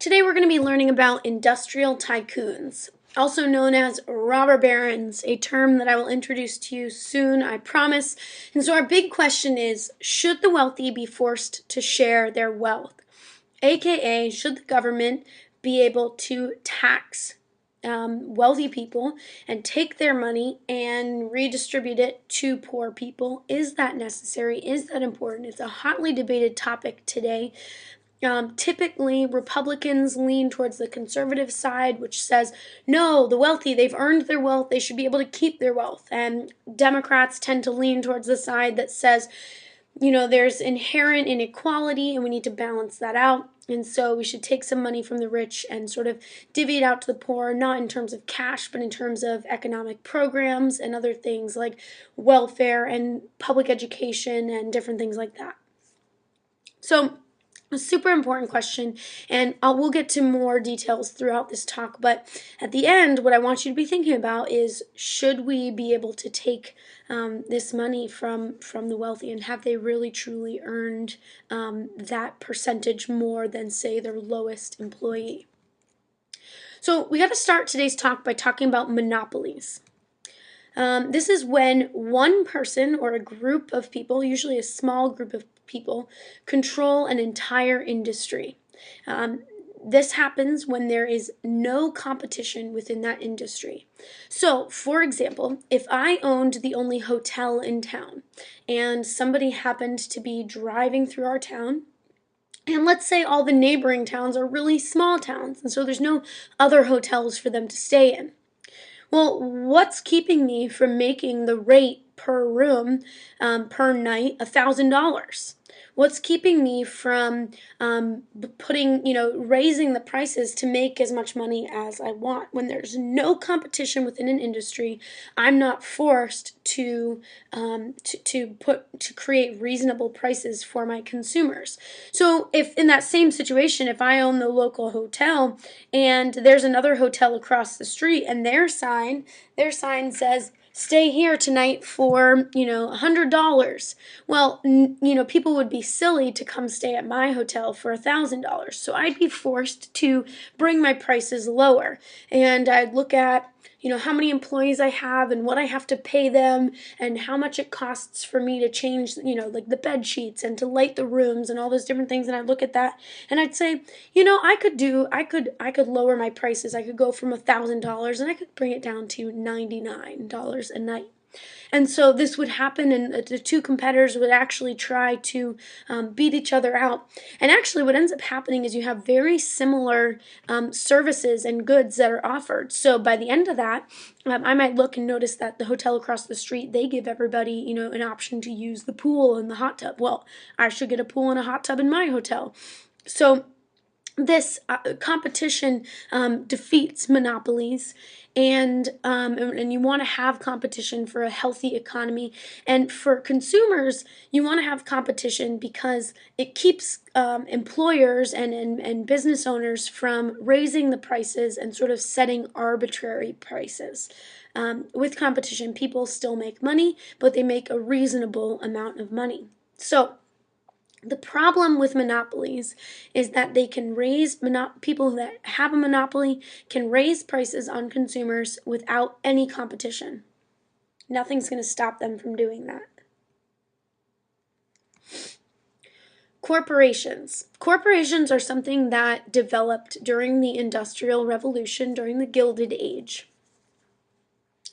Today we're going to be learning about industrial tycoons, also known as robber barons, a term that I will introduce to you soon, I promise. And so our big question is, should the wealthy be forced to share their wealth? AKA, should the government be able to tax wealthy people and take their money and redistribute it to poor people? Is that necessary? Is that important? It's a hotly debated topic today. Typically, Republicans lean towards the conservative side, which says, no, the wealthy, they've earned their wealth, they should be able to keep their wealth. And Democrats tend to lean towards the side that says, there's inherent inequality and we need to balance that out. And so we should take some money from the rich and sort of divvy it out to the poor, not in terms of cash, but in terms of economic programs and other things like welfare and public education and different things like that. So, a super important question, and we'll get to more details throughout this talk, but at the end, what I want you to be thinking about is, should we be able to take this money from the wealthy, and have they really truly earned that percentage more than, say, their lowest employee? So we got to start today's talk by talking about monopolies. This is when one person or a group of people, usually a small group of people, control an entire industry. This happens when there is no competition within that industry. So, for example, if I owned the only hotel in town and somebody happened to be driving through our town, and let's say all the neighboring towns are really small towns, and so there's no other hotels for them to stay in. Well, what's keeping me from making the rate per room per night $1,000? What's keeping me from raising the prices to make as much money as I want? When there's no competition within an industry, I'm not forced to create reasonable prices for my consumers. So if in that same situation, if I own the local hotel and there's another hotel across the street and their sign says, stay here tonight for, $100. Well, people would be silly to come stay at my hotel for $1,000. So I'd be forced to bring my prices lower. And I'd look at, how many employees I have and what I have to pay them and how much it costs for me to change, like the bed sheets and to light the rooms and all those different things. And I'd look at that and I'd say, I could lower my prices. I could go from $1,000 and I could bring it down to $99 a night. And so this would happen, and the two competitors would actually try to beat each other out. And actually what ends up happening is you have very similar services and goods that are offered. So by the end of that, I might look and notice that the hotel across the street, they give everybody, an option to use the pool and the hot tub. Well, I should get a pool and a hot tub in my hotel. So this competition defeats monopolies, and you want to have competition for a healthy economy. And for consumers, you want to have competition because it keeps employers and business owners from raising the prices and sort of setting arbitrary prices. With competition, people still make money, but they make a reasonable amount of money. So the problem with monopolies is that they can people that have a monopoly can raise prices on consumers without any competition. Nothing's going to stop them from doing that. Corporations. Corporations are something that developed during the Industrial Revolution, during the Gilded Age.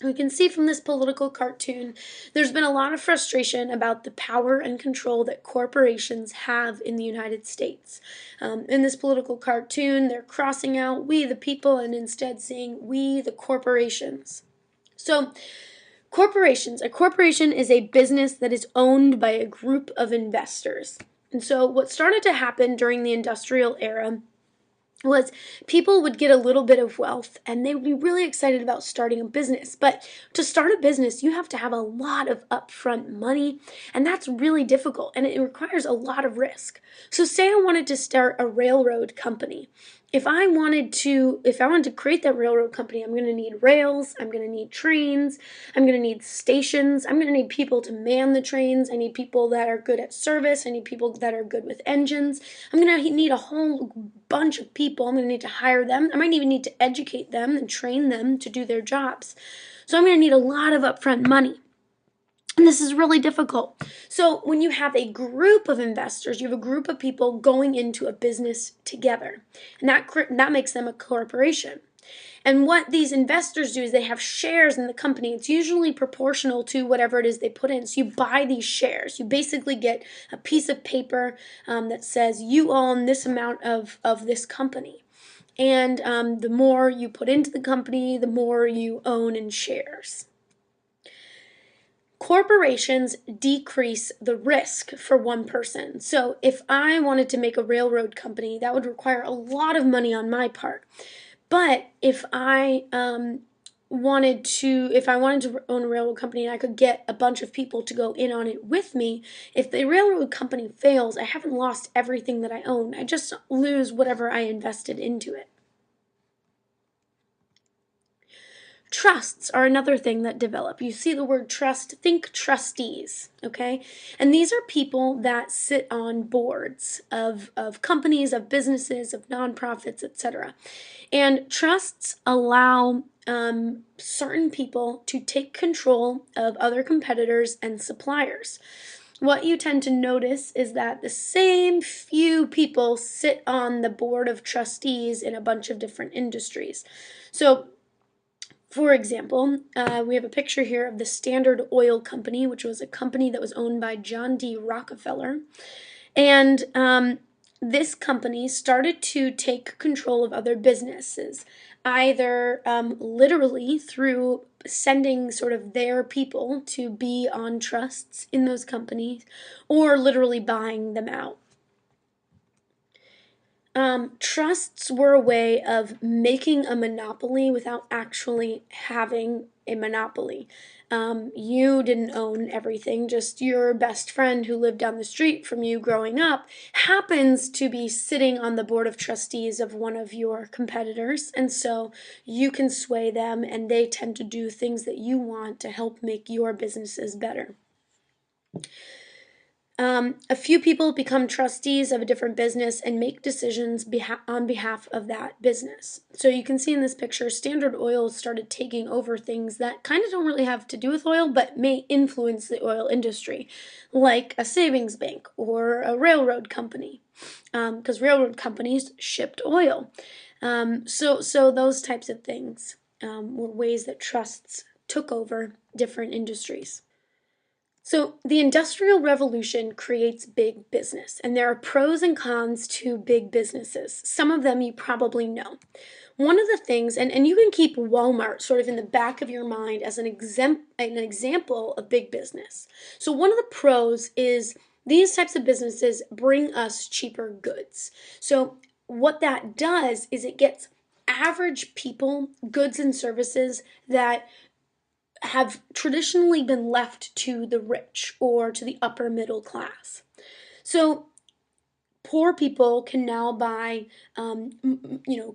We can see from this political cartoon, there's been a lot of frustration about the power and control that corporations have in the United States. In this political cartoon, they're crossing out we the people and instead saying we the corporations. So, corporations. A corporation is a business that is owned by a group of investors. And so what started to happen during the industrial era was people would get a little bit of wealth and they would be really excited about starting a business. But to start a business, you have to have a lot of upfront money, and that's really difficult, and it requires a lot of risk. So say I wanted to start a railroad company. if I wanted to create that railroad company, I'm going to need rails, I'm going to need trains, I'm going to need stations, I'm going to need people to man the trains, I need people that are good at service, I need people that are good with engines. I'm going to need a whole bunch of people. I'm going to need to hire them. I might even need to educate them and train them to do their jobs. So I'm going to need a lot of upfront money. And this is really difficult. So when you have a group of investors, you have a group of people going into a business together, and that makes them a corporation. And what these investors do is they have shares in the company. It's usually proportional to whatever it is they put in. So you buy these shares. You basically get a piece of paper that says you own this amount of this company. And the more you put into the company, the more you own in shares. Corporations decrease the risk for one person. So if I wanted to make a railroad company, that would require a lot of money on my part. But if I wanted to own a railroad company and I could get a bunch of people to go in on it with me, if the railroad company fails, I haven't lost everything that I own. I just lose whatever I invested into it. Trusts are another thing that develop. You see the word trust, think trustees, okay? And these are people that sit on boards of companies, of businesses, of nonprofits, etc. And trusts allow certain people to take control of other competitors and suppliers. What you tend to notice is that the same few people sit on the board of trustees in a bunch of different industries. So for example, we have a picture here of the Standard Oil Company, which was a company that was owned by John D Rockefeller. And this company started to take control of other businesses, either literally through sending sort of their people to be on trusts in those companies, or literally buying them out. Trusts were a way of making a monopoly without actually having a monopoly. You didn't own everything, just your best friend who lived down the street from you growing up happens to be sitting on the board of trustees of one of your competitors, and so you can sway them, and they tend to do things that you want to help make your businesses better. A few people become trustees of a different business and make decisions on behalf of that business. So you can see in this picture, Standard Oil started taking over things that kind of don't really have to do with oil, but may influence the oil industry, like a savings bank or a railroad company, because railroad companies shipped oil. So those types of things were ways that trusts took over different industries. So the Industrial Revolution creates big business, and there are pros and cons to big businesses. Some of them you probably know. One of the things, and you can keep Walmart sort of in the back of your mind as an example of big business. So one of the pros is these types of businesses bring us cheaper goods. So what that does is it gets average people goods and services that have traditionally been left to the rich or to the upper middle class. So poor people can now buy,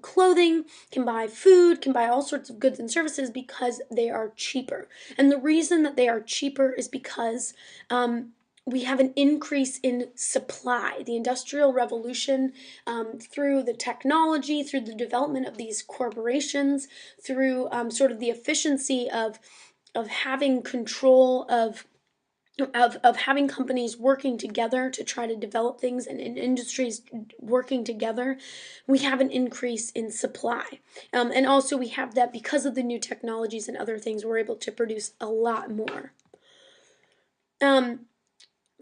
clothing, can buy food, can buy all sorts of goods and services because they are cheaper. And the reason that they are cheaper is because we have an increase in supply. The Industrial Revolution, through the technology, through the development of these corporations, through sort of the efficiency of having control of having companies working together to try to develop things and industries working together, we have an increase in supply. And also we have that because of the new technologies and other things, we're able to produce a lot more.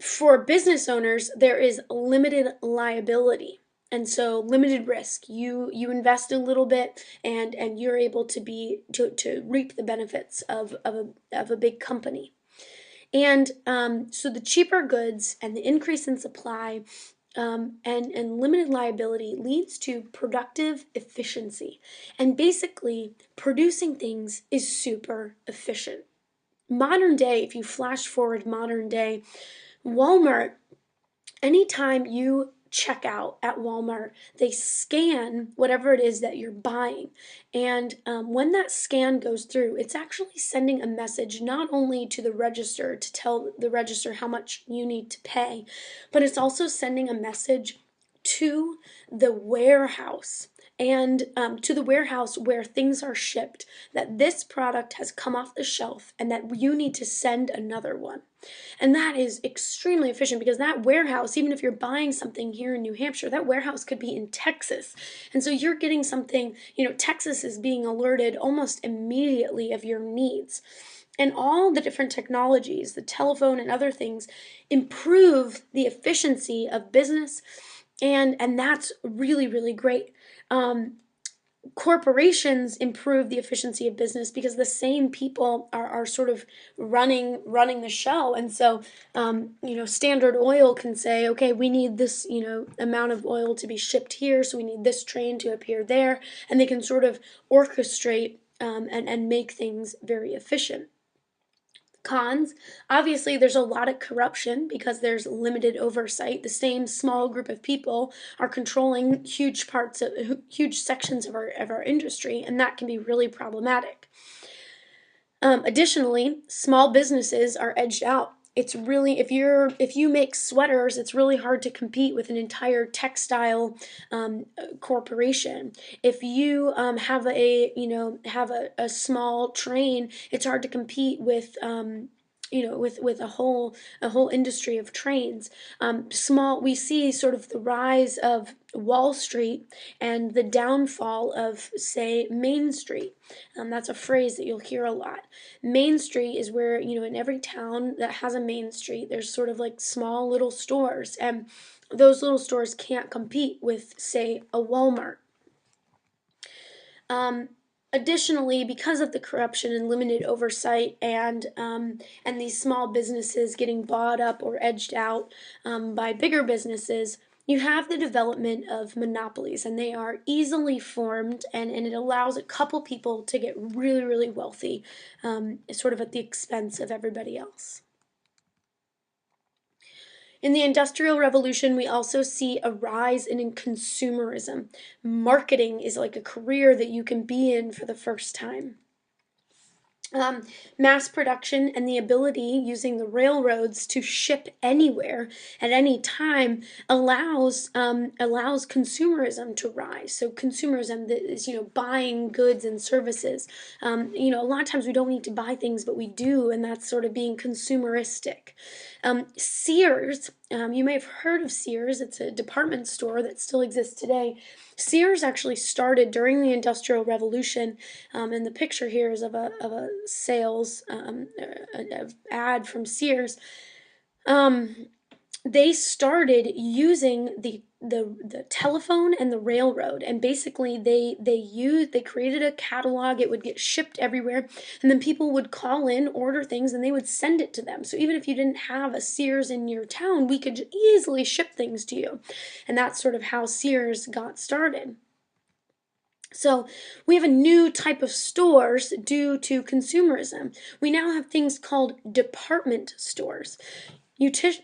For business owners, there is limited liability. And so limited risk. You invest a little bit and you're able to reap the benefits of a big company. And so the cheaper goods and the increase in supply and limited liability leads to productive efficiency. And basically, producing things is super efficient. Modern day, if you flash forward modern day, Walmart, anytime you checkout at Walmart, they scan whatever it is that you're buying. And when that scan goes through, it's actually sending a message not only to the register to tell the register how much you need to pay, but it's also sending a message to the warehouse and to the warehouse where things are shipped, that this product has come off the shelf and that you need to send another one. And that is extremely efficient, because that warehouse, even if you're buying something here in New Hampshire, that warehouse could be in Texas. And so you're getting something, Texas is being alerted almost immediately of your needs. And all the different technologies, the telephone and other things, improve the efficiency of business. And that's really, really great. Corporations improve the efficiency of business because the same people are sort of running the show. And so Standard Oil can say, okay, we need this amount of oil to be shipped here, so we need this train to appear there, and they can sort of orchestrate and make things very efficient. Cons, obviously there's a lot of corruption because there's limited oversight. The same small group of people are controlling huge sections of our industry, and that can be really problematic. Additionally, small businesses are edged out. It's really, if you make sweaters, it's really hard to compete with an entire textile corporation. If you have a small train, it's hard to compete with with a whole industry of trains. We see sort of the rise of Wall Street and the downfall of, say, Main Street. That's a phrase that you'll hear a lot. Main Street is where, in every town that has a Main Street, there's sort of like small little stores, and those little stores can't compete with, say, a Walmart. Additionally, because of the corruption and limited oversight, and these small businesses getting bought up or edged out by bigger businesses, you have the development of monopolies, and they are easily formed, and it allows a couple people to get really, really wealthy, sort of at the expense of everybody else. In the Industrial Revolution, we also see a rise in consumerism. Marketing is like a career that you can be in for the first time. Mass production and the ability, using the railroads, to ship anywhere at any time allows consumerism to rise. So consumerism is buying goods and services. A lot of times we don't need to buy things, but we do, and that's sort of being consumeristic. Sears, you may have heard of Sears. It's a department store that still exists today. Sears actually started during the Industrial Revolution, and the picture here is of a sales ad from Sears. They started using the telephone and the railroad, and basically they created a catalog. It would get shipped everywhere, and then people would call in, order things, and they would send it to them. So even if you didn't have a Sears in your town, we could easily ship things to you. And that's sort of how Sears got started. So we have a new type of stores due to consumerism. We now have things called department stores.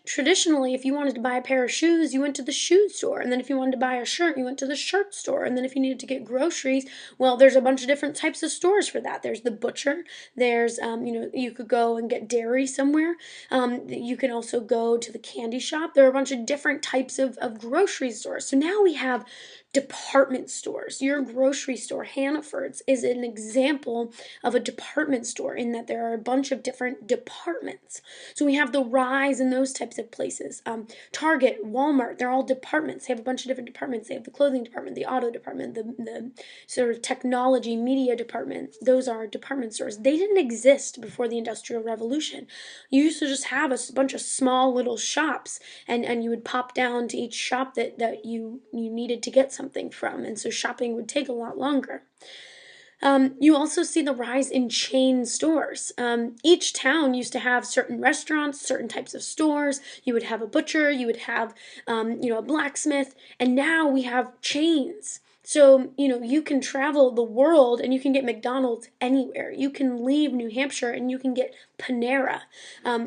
Traditionally, if you wanted to buy a pair of shoes, you went to the shoe store. And then if you wanted to buy a shirt, you went to the shirt store. And then if you needed to get groceries, well, there's a bunch of different types of stores for that. There's the butcher. There's, you could go and get dairy somewhere. You can also go to the candy shop. There are a bunch of different types of grocery stores. So now we have department stores. Your grocery store, Hannaford's, is an example of a department store in that there are a bunch of different departments. So we have the rise in those types of places. Target, Walmart, they're all departments. They have a bunch of different departments. They have the clothing department, the auto department, the sort of technology, media department. Those are department stores. They didn't exist before the Industrial Revolution. You used to just have a bunch of small little shops, and you would pop down to each shop that you needed to get something from, and so shopping would take a lot longer. You also see the rise in chain stores. Each town used to have certain restaurants, certain types of stores. You would have a butcher, you would have a blacksmith, and now we have chains. So, you can travel the world and you can get McDonald's anywhere. You can leave New Hampshire and you can get Panera.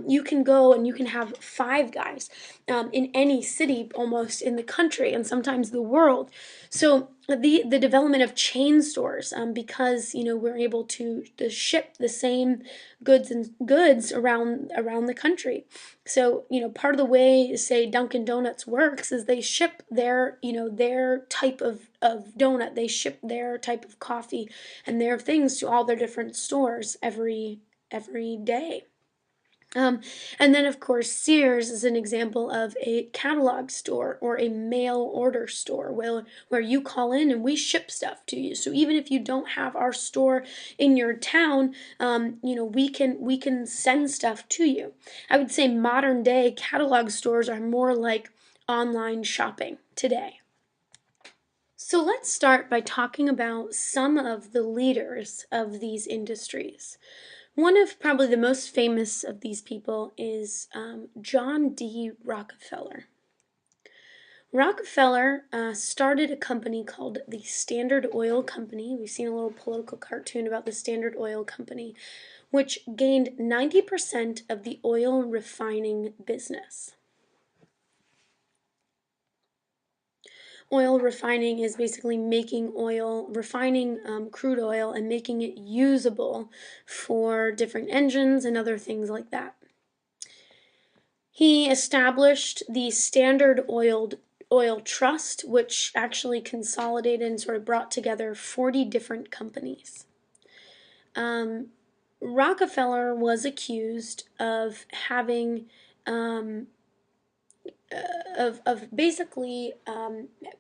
You can go and you can have Five Guys in any city almost in the country and sometimes the world. So the development of chain stores, because we're able to ship the same goods around the country. So part of the way, say, Dunkin' Donuts works is they ship their type of donut, they ship their type of coffee and their things to all their different stores every day. And then, of course, Sears is an example of a catalog store or a mail order store where you call in and we ship stuff to you. So even if you don't have our store in your town, we can send stuff to you. I would say modern day catalog stores are more like online shopping today. So let's start by talking about some of the leaders of these industries. One of probably the most famous of these people is John D. Rockefeller. Rockefeller started a company called the Standard Oil Company. We've seen a little political cartoon about the Standard Oil Company, which gained 90% of the oil refining business. Oil refining is basically making oil, refining crude oil and making it usable for different engines and other things like that. He established the Standard Oil Trust, which actually consolidated and sort of brought together 40 different companies. Rockefeller was accused of having of basically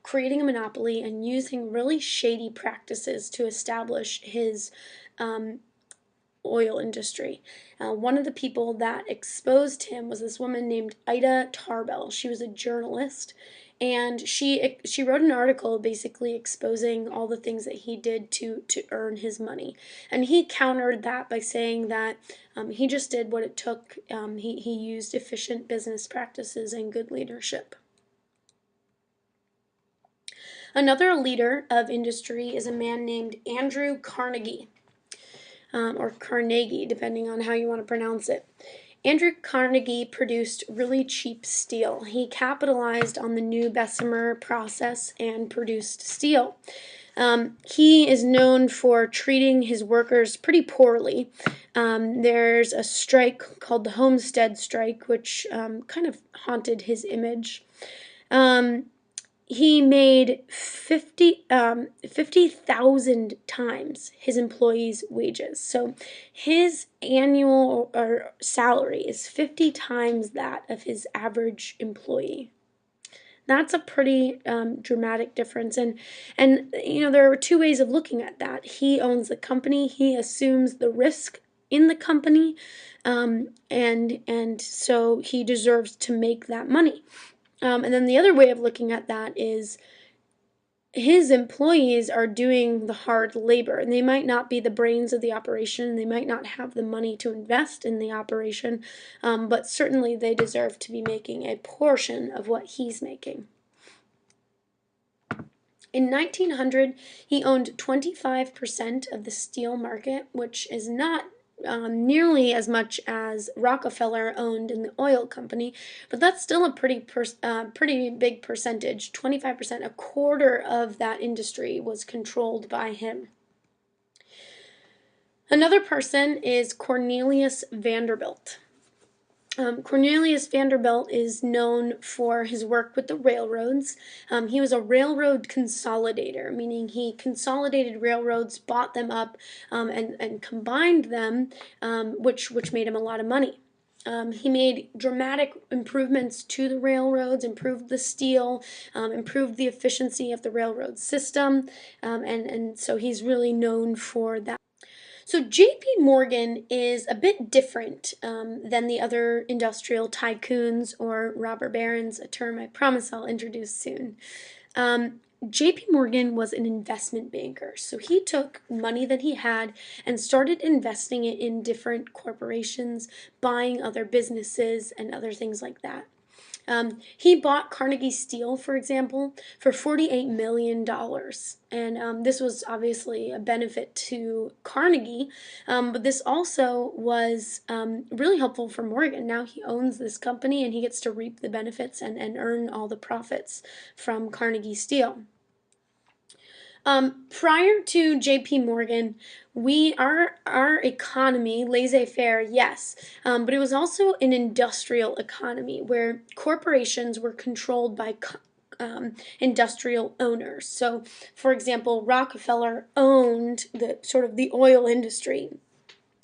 creating a monopoly and using really shady practices to establish his oil industry. One of the people that exposed him was this woman named Ida Tarbell. She was a journalist, and she wrote an article basically exposing all the things that he did to earn his money. And he countered that by saying that he just did what it took. He used efficient business practices and good leadership. Another leader of industry is a man named Andrew Carnegie. Or Carnegie, depending on how you want to pronounce it. Andrew Carnegie produced really cheap steel. He capitalized on the new Bessemer process and produced steel. He is known for treating his workers pretty poorly. There's a strike called the Homestead Strike, which kind of haunted his image. He made 50,000 times his employees' wages. So his annual or salary is 50 times that of his average employee. That's a pretty dramatic difference. And there are two ways of looking at that. He owns the company. He assumes the risk in the company, and so he deserves to make that money. And then the other way of looking at that is his employees are doing the hard labor, and they might not be the brains of the operation. They might not have the money to invest in the operation, but certainly they deserve to be making a portion of what he's making. In 1900, he owned 25% of the steel market, which is not nearly as much as Rockefeller owned in the oil company, but that's still a pretty big percentage. 25%, a quarter of that industry was controlled by him. Another person is Cornelius Vanderbilt. Cornelius Vanderbilt is known for his work with the railroads. He was a railroad consolidator, meaning he consolidated railroads, bought them up, and combined them, which made him a lot of money. He made dramatic improvements to the railroads, improved the steel, improved the efficiency of the railroad system, and so he's really known for that. So J.P. Morgan is a bit different than the other industrial tycoons or robber barons, a term I promise I'll introduce soon. J.P. Morgan was an investment banker, so he took money that he had and started investing it in different corporations, buying other businesses and other things like that. He bought Carnegie Steel, for example, for $48 million. And this was obviously a benefit to Carnegie, but this also was really helpful for Morgan. Now he owns this company and he gets to reap the benefits and earn all the profits from Carnegie Steel. Prior to J.P. Morgan, our economy, laissez-faire, yes, but it was also an industrial economy where corporations were controlled by industrial owners. So, for example, Rockefeller owned the oil industry.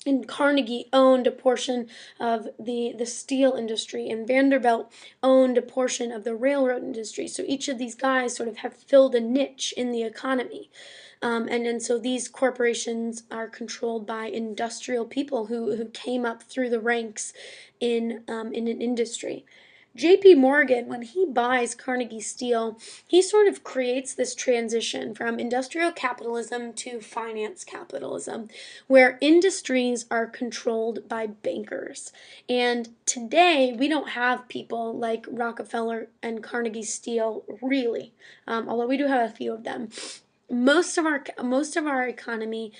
And Carnegie owned a portion of the steel industry, and Vanderbilt owned a portion of the railroad industry. So each of these guys sort of have filled a niche in the economy. And so these corporations are controlled by industrial people who came up through the ranks in an industry. J.P. Morgan, when he buys Carnegie Steel, he sort of creates this transition from industrial capitalism to finance capitalism, where industries are controlled by bankers. And today, we don't have people like Rockefeller and Carnegie Steel, really, although we do have a few of them. Most of our economy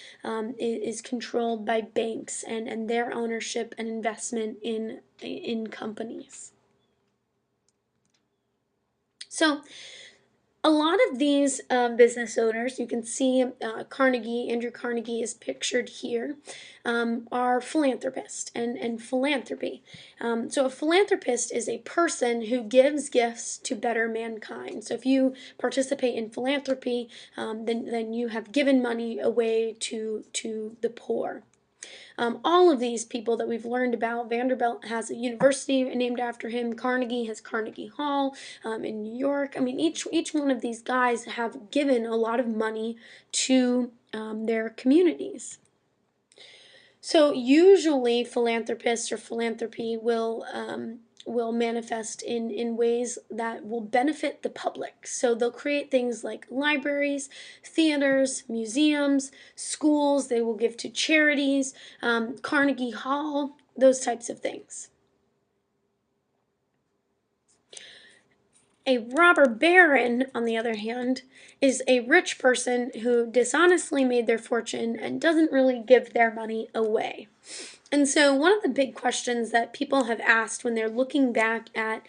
is controlled by banks and their ownership and investment in companies. So a lot of these business owners, you can see Andrew Carnegie is pictured here, are philanthropists and philanthropy. So a philanthropist is a person who gives gifts to better mankind. So if you participate in philanthropy, then you have given money away to the poor. All of these people that we've learned about, Vanderbilt has a university named after him. Carnegie has Carnegie Hall in New York. I mean, each one of these guys have given a lot of money to their communities. So usually philanthropists or philanthropy will manifest in ways that will benefit the public. So they'll create things like libraries, theaters, museums, schools. They will give to charities, Carnegie Hall, those types of things. A robber baron, on the other hand, is a rich person who dishonestly made their fortune and doesn't really give their money away. And so one of the big questions that people have asked when they're looking back at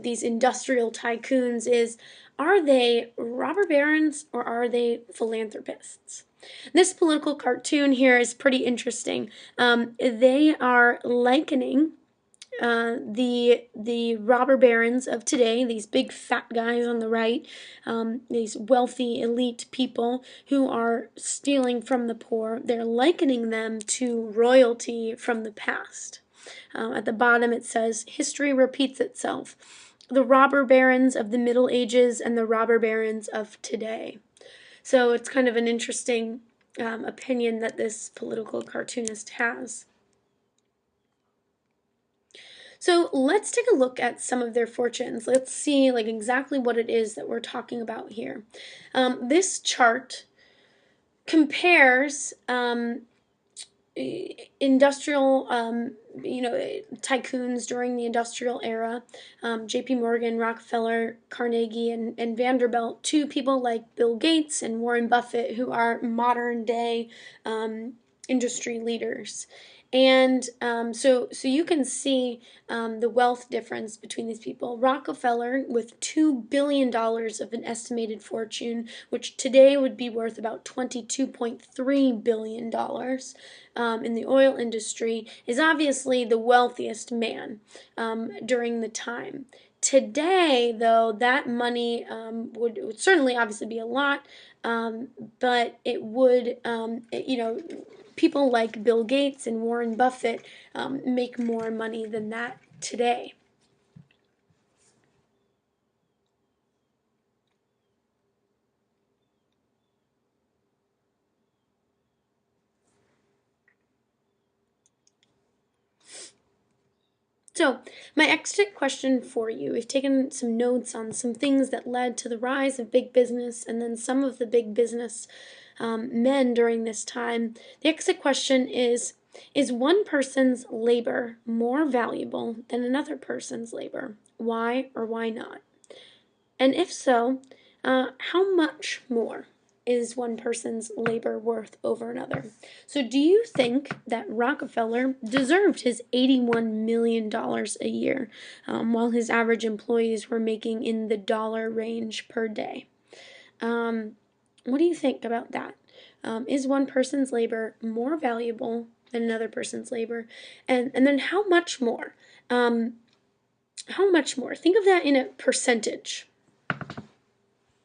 these industrial tycoons is, are they robber barons or are they philanthropists? This political cartoon here is pretty interesting. They are likening the robber barons of today, these big fat guys on the right, these wealthy elite people who are stealing from the poor, they're likening them to royalty from the past. At the bottom it says, history repeats itself. The robber barons of the Middle Ages and the robber barons of today. So it's kind of an interesting opinion that this political cartoonist has. So let's take a look at some of their fortunes. Let's see exactly what it is that we're talking about here. This chart compares industrial tycoons during the industrial era, J.P. Morgan, Rockefeller, Carnegie, and Vanderbilt, to people like Bill Gates and Warren Buffett, who are modern day industry leaders. And so you can see the wealth difference between these people. Rockefeller, with $2 billion of an estimated fortune, which today would be worth about $22.3 billion in the oil industry, is obviously the wealthiest man during the time. Today, though, that money would certainly obviously be a lot, but it would, people like Bill Gates and Warren Buffett make more money than that today. So, my exit question for you, we've taken some notes on some things that led to the rise of big business and then some of the big business men during this time. The exit question is one person's labor more valuable than another person's labor? Why or why not? And if so, how much more is one person's labor worth over another? So, do you think that Rockefeller deserved his $81 million a year, while his average employees were making in the dollar range per day? What do you think about that? Is one person's labor more valuable than another person's labor? And then how much more? How much more? Think of that in a percentage.